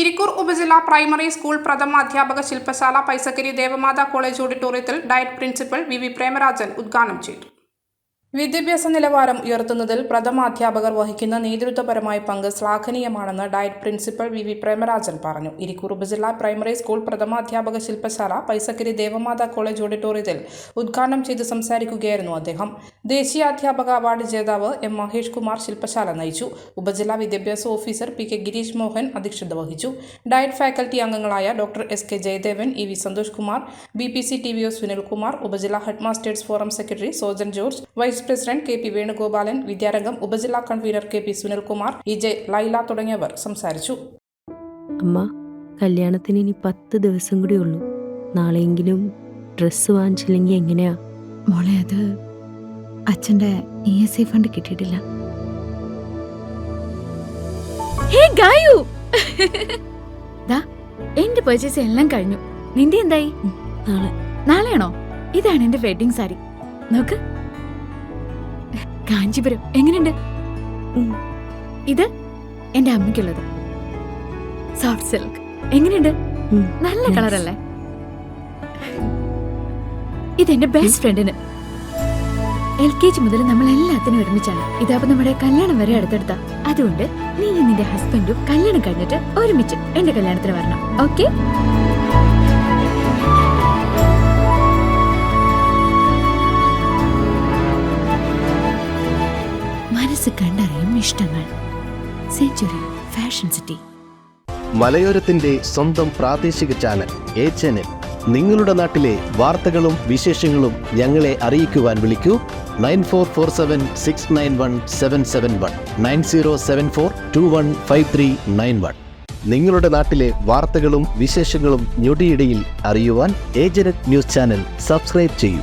ഇരിക്കൂർ ഉപജില്ലാ primary school പ്രഥമ അധ്യാപക ശില്പശാല പൈസക്കരി ദേവമാതാ കോളേജ് ഓഡിറ്റോറിയത്തിൽ ഡയറ്റ് പ്രിൻസിപ്പൽ വി പ്രേമരാജൻ ഉദ്ഘാടനം ചെയ്തു. വിദ്യാഭ്യാസ നിലവാരം ഉയർത്തുന്നതിൽ പ്രഥമ അധ്യാപകർ വഹിക്കുന്ന നേതൃത്വപരമായ പങ്ക് ശ്ലാഘനീയമാണെന്ന് ഡയറ്റ് പ്രിൻസിപ്പൽ വി പ്രേമരാജൻ പറഞ്ഞു. ഇരിക്കൂർ ഉപജില്ലാ പ്രൈമറി സ്കൂൾ പ്രഥമ അധ്യാപക ശില്പശാല പൈസക്കരി ദേവമാതാ കോളേജ് ഓഡിറ്റോറിയത്തിൽ ഉദ്ഘാടനം ചെയ്ത് സംസാരിക്കുകയായിരുന്നു അദ്ദേഹം. ദേശീയ അധ്യാപക അവാർഡ് ജേതാവ് എം മഹേഷ് കുമാർ ശില്പശാല നയിച്ചു. ഉപജില്ലാ വിദ്യാഭ്യാസ ഓഫീസർ പി ഗിരീഷ് മോഹൻ അധ്യക്ഷത വഹിച്ചു. ഡയറ്റ് ഫാക്കൽറ്റി അംഗങ്ങളായ doctor S Jayadevan, E Santhosh Kumar, BPC TVO Sunilkumar, ഉപജില്ലാ head masters forum secretary Sojan George, vice president KP Venugopalan, Vidyarangam ഉപജില്ലാ convenor KP Sunilkumar, EJ Laila തുടങ്ങിയവർ സംസാരിച്ചു. അമ്മ, കല്യാണത്തിന് ഇനി 10 ദിവസം കൂടി ഉള്ളൂ. നാളെയെങ്കിലും ഡ്രസ്സ് വാങ്ങിച്ചില്ലെങ്കിൽ എങ്ങനെയാ മോളെ? അത് അച്ഛൻ്റെ ESI ഫണ്ട് കിട്ടിയിട്ടില്ല. എന്റെ പർച്ചേസ് എല്ലാം കഴിഞ്ഞു. നിന്റെ എന്തായി? നാളെയാണോ? ഇതാണ് എന്റെ വെഡിങ് സാരി. നോക്ക്, കാഞ്ചീപുരം എങ്ങനെയുണ്ട്? ഇത് എന്റെ അമ്മയ്ക്കുള്ളത് സോഫ്റ്റ് സിൽക്ക്. എങ്ങനെയുണ്ട്? നല്ല കളറല്ലേ? ഇതെന്റെ ബെസ്റ്റ് ഫ്രണ്ടിന്. LKG മുതൽ നമ്മൾ എല്ലാത്തിനും ഒരുമിച്ചാണ്. ഇതാവുമ്പോ നമ്മുടെ കല്യാണം വരെ അടുത്തെടുത്ത. അതുകൊണ്ട് നീ നിന്റെ ഹസ്ബൻഡും കല്യാണം കഴിഞ്ഞിട്ട് ഒരുമിച്ച് എന്റെ കല്യാണത്തിന് വരണം. ഓക്കെ? മനസ്സ് കണ്ടറിയും ഇഷ്ടങ്ങൾ. Century fashion city. മലയോരത്തിന്റെ സ്വന്തം പ്രാദേശിക ചാനൽ A-Channel. നിങ്ങളുടെ നാട്ടിലെ വാർത്തകളും വിശേഷങ്ങളും ഞങ്ങളെ അറിയിക്കുവാൻ വിളിക്കൂ 9447691771 9074215391. നിങ്ങളുടെ നാട്ടിലെ വാർത്തകളും വിശേഷങ്ങളും ഞൊടിയിടയിൽ അറിയുവാൻ A-Channel ന്യൂസ് ചാനൽ സബ്സ്ക്രൈബ് ചെയ്യൂ.